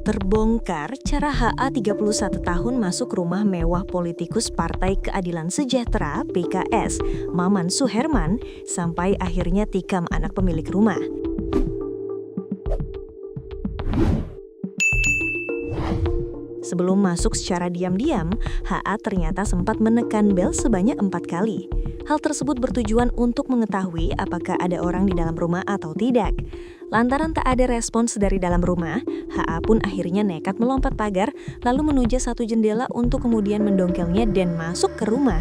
Terbongkar cara HA 31 tahun masuk rumah mewah politikus Partai Keadilan Sejahtera (PKS), Maman Suherman, sampai akhirnya tikam anak pemilik rumah. Sebelum masuk secara diam-diam, HA ternyata sempat menekan bel sebanyak 4 kali. Hal tersebut bertujuan untuk mengetahui apakah ada orang di dalam rumah atau tidak. Lantaran tak ada respons dari dalam rumah, HA pun akhirnya nekat melompat pagar lalu menuju satu jendela untuk kemudian mendongkelnya dan masuk ke rumah.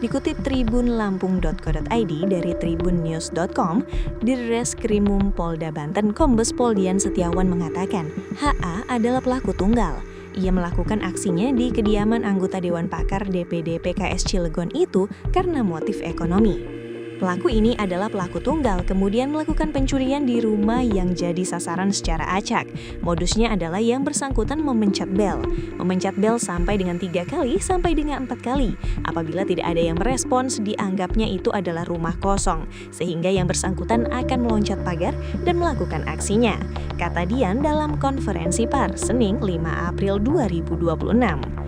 Dikutip tribunlampung.co.id dari tribunnews.com, Dirreskrimum Polda Banten Kombes Pol Dian Setiawan mengatakan, HA adalah pelaku tunggal. Ia melakukan aksinya di kediaman anggota Dewan Pakar DPD PKS Cilegon itu karena motif ekonomi. Pelaku ini adalah pelaku tunggal, kemudian melakukan pencurian di rumah yang jadi sasaran secara acak. Modusnya adalah yang bersangkutan memencet bel. Memencet bel sampai dengan 3 kali sampai dengan 4 kali. Apabila tidak ada yang merespons, dianggapnya itu adalah rumah kosong, sehingga yang bersangkutan akan meloncat pagar dan melakukan aksinya. Kata Dian dalam konferensi pers Senin 5 April 2026.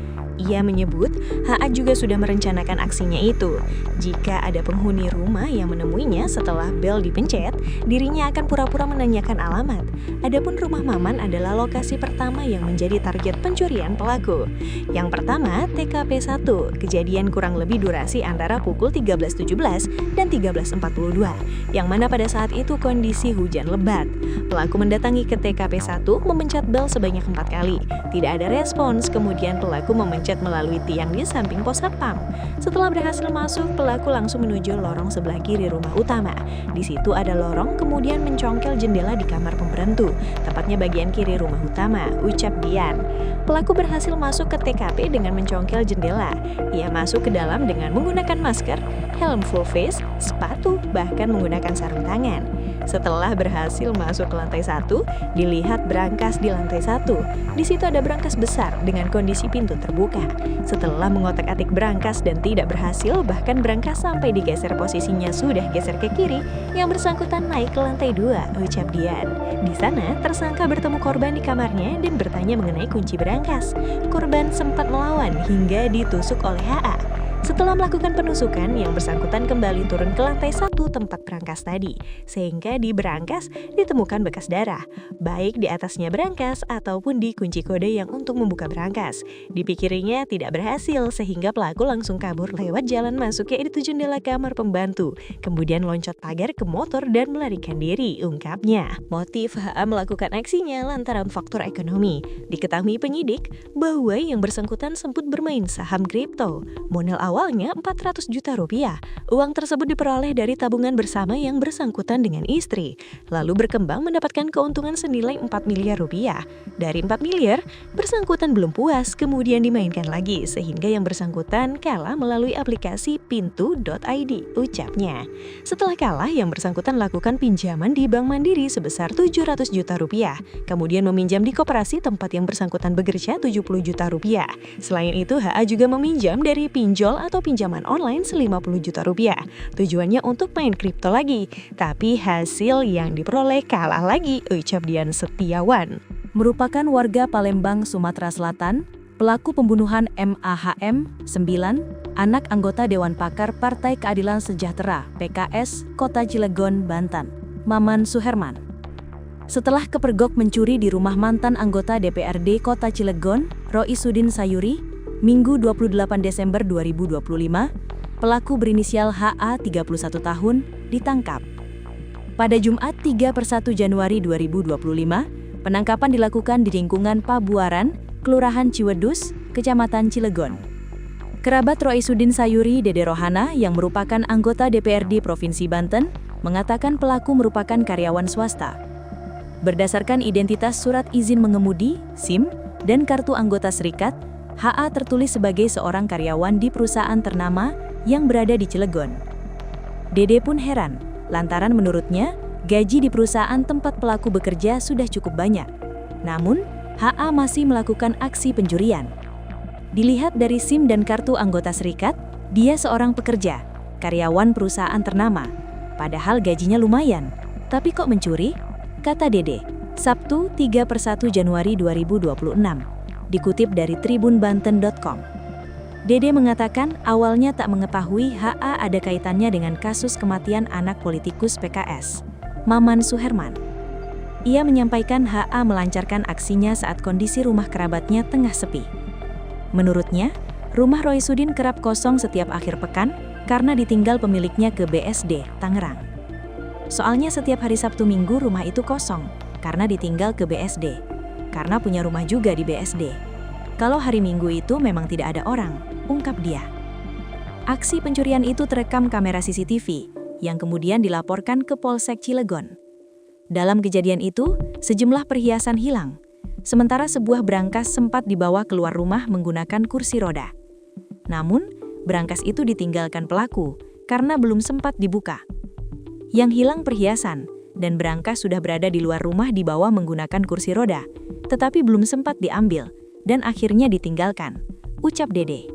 Ia menyebut HA juga sudah merencanakan aksinya itu. Jika ada penghuni rumah yang menemuinya setelah bel dipencet, dirinya akan pura-pura menanyakan alamat. Adapun rumah Maman adalah lokasi pertama yang menjadi target pencurian pelaku. Yang pertama, TKP 1, kejadian kurang lebih durasi antara pukul 13.17 dan 13.42, yang mana pada saat itu kondisi hujan lebat. Pelaku mendatangi ke TKP 1, memencet bel sebanyak 4 kali. Tidak ada respons, kemudian pelaku memencet melalui tiang di samping pos satpam. Setelah berhasil masuk, pelaku langsung menuju lorong sebelah kiri rumah utama. Di situ ada lorong, kemudian mencongkel jendela di kamar pembantu, tepatnya bagian kiri rumah utama, ucap Dian. Pelaku berhasil masuk ke TKP dengan mencongkel jendela. Ia masuk ke dalam dengan menggunakan masker, helm full face, sepatu, bahkan menggunakan sarung tangan. Setelah berhasil masuk ke lantai 1, dilihat brankas di lantai 1. Di situ ada brankas besar dengan kondisi pintu terbuka. Setelah mengotak-atik brankas dan tidak berhasil, bahkan brankas sampai digeser posisinya sudah geser ke kiri, yang bersangkutan naik ke lantai 2, ucap Dian. Di sana, tersangka bertemu korban di kamarnya dan bertanya mengenai kunci brankas. Korban sempat melawan hingga ditusuk oleh HA. Setelah melakukan penusukan, yang bersangkutan kembali turun ke lantai 1 tempat brankas tadi, sehingga di brankas ditemukan bekas darah, baik di atasnya brankas ataupun di kunci kode yang untuk membuka brankas. Dipikirinya tidak berhasil, sehingga pelaku langsung kabur lewat jalan masuk yaitu jendela kamar pembantu, kemudian loncat pagar ke motor dan melarikan diri, ungkapnya. Motif HA melakukan aksinya lantaran faktor ekonomi. Diketahui penyidik bahwa yang bersangkutan sempat bermain saham kripto. Modal awalnya 400 juta rupiah. Uang tersebut diperoleh dari tabungan bersama yang bersangkutan dengan istri. Lalu berkembang mendapatkan keuntungan senilai 4 miliar rupiah. Dari 4 miliar, bersangkutan belum puas, kemudian dimainkan lagi sehingga yang bersangkutan kalah melalui aplikasi pintu.id, ucapnya. Setelah kalah, yang bersangkutan lakukan pinjaman di Bank Mandiri sebesar 700 juta rupiah. Kemudian meminjam di koperasi tempat yang bersangkutan bekerja 70 juta rupiah. Selain itu, HA juga meminjam dari pinjol atau pinjaman online 50 juta rupiah. Tujuannya untuk main kripto lagi, tapi hasil yang diperoleh kalah lagi, ucap Dian Setiawan. Merupakan warga Palembang, Sumatera Selatan, pelaku pembunuhan MAHM 9, anak anggota Dewan Pakar Partai Keadilan Sejahtera (PKS) Kota Cilegon, Banten, Maman Suherman. Setelah kepergok mencuri di rumah mantan anggota DPRD Kota Cilegon, Roisudin Sayuri, Minggu 28 Desember 2025, pelaku berinisial HA 31 tahun ditangkap. Pada Jumat 3/1 Januari 2025, penangkapan dilakukan di lingkungan Pabuaran, Kelurahan Ciwedus, Kecamatan Cilegon. Kerabat Roisudin Sayuri, Dede Rohana, yang merupakan anggota DPRD Provinsi Banten, mengatakan pelaku merupakan karyawan swasta. Berdasarkan identitas surat izin mengemudi, SIM, dan kartu anggota serikat, HA tertulis sebagai seorang karyawan di perusahaan ternama yang berada di Cilegon. Dede pun heran, lantaran menurutnya gaji di perusahaan tempat pelaku bekerja sudah cukup banyak. Namun, HA masih melakukan aksi pencurian. Dilihat dari SIM dan kartu anggota serikat, dia seorang pekerja, karyawan perusahaan ternama. Padahal gajinya lumayan, tapi kok mencuri? Kata Dede. Sabtu 3/1 Januari 2026. Dikutip dari tribunbanten.com. Dede mengatakan awalnya tak mengetahui HA ada kaitannya dengan kasus kematian anak politikus PKS, Maman Suherman. Ia menyampaikan HA melancarkan aksinya saat kondisi rumah kerabatnya tengah sepi. Menurutnya, rumah Roy Sudin kerap kosong setiap akhir pekan karena ditinggal pemiliknya ke BSD, Tangerang. Soalnya setiap hari Sabtu Minggu rumah itu kosong karena ditinggal ke BSD, karena punya rumah juga di BSD. Kalau hari Minggu itu memang tidak ada orang, ungkap dia. Aksi pencurian itu terekam kamera CCTV yang kemudian dilaporkan ke Polsek Cilegon. Dalam kejadian itu, sejumlah perhiasan hilang, sementara sebuah brankas sempat dibawa keluar rumah menggunakan kursi roda. Namun, brankas itu ditinggalkan pelaku karena belum sempat dibuka. Yang hilang perhiasan, dan brankas sudah berada di luar rumah dibawa menggunakan kursi roda, tetapi belum sempat diambil, dan akhirnya ditinggalkan, ucap Dede.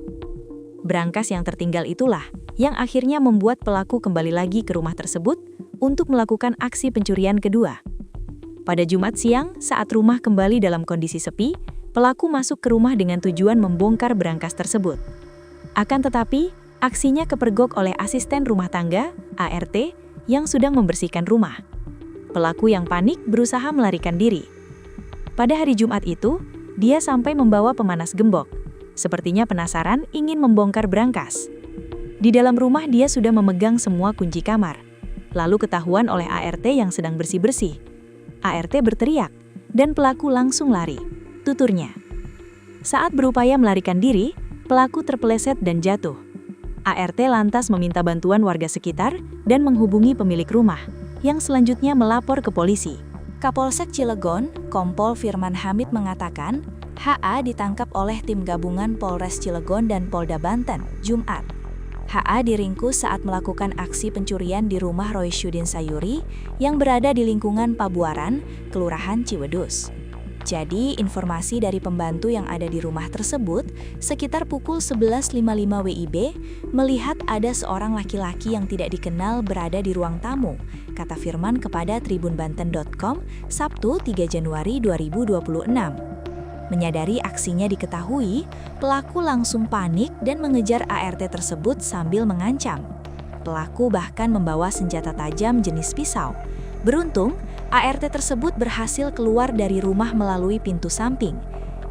Brankas yang tertinggal itulah yang akhirnya membuat pelaku kembali lagi ke rumah tersebut untuk melakukan aksi pencurian kedua. Pada Jumat siang, saat rumah kembali dalam kondisi sepi, pelaku masuk ke rumah dengan tujuan membongkar brankas tersebut. Akan tetapi, aksinya kepergok oleh asisten rumah tangga, ART, yang sedang membersihkan rumah. Pelaku yang panik berusaha melarikan diri. Pada hari Jumat itu, dia sampai membawa pemanas gembok. Sepertinya penasaran ingin membongkar brankas. Di dalam rumah dia sudah memegang semua kunci kamar. Lalu ketahuan oleh ART yang sedang bersih-bersih. ART berteriak, dan pelaku langsung lari, tuturnya. Saat berupaya melarikan diri, pelaku terpeleset dan jatuh. ART lantas meminta bantuan warga sekitar dan menghubungi pemilik rumah, yang selanjutnya melapor ke polisi. Kapolsek Cilegon, Kompol Firman Hamid mengatakan, HA ditangkap oleh tim gabungan Polres Cilegon dan Polda Banten, Jumat. HA diringkus saat melakukan aksi pencurian di rumah Roy Sudin Sayuri yang berada di lingkungan Pabuaran, Kelurahan Ciwedus. Jadi, informasi dari pembantu yang ada di rumah tersebut, sekitar pukul 11.55 WIB, melihat ada seorang laki-laki yang tidak dikenal berada di ruang tamu, kata Firman kepada tribunbanten.com, Sabtu 3 Januari 2026. Menyadari aksinya diketahui, pelaku langsung panik dan mengejar ART tersebut sambil mengancam. Pelaku bahkan membawa senjata tajam jenis pisau. Beruntung, ART tersebut berhasil keluar dari rumah melalui pintu samping.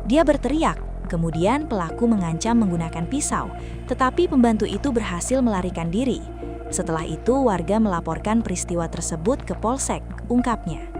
Dia berteriak, kemudian pelaku mengancam menggunakan pisau, tetapi pembantu itu berhasil melarikan diri. Setelah itu, warga melaporkan peristiwa tersebut ke Polsek, ungkapnya.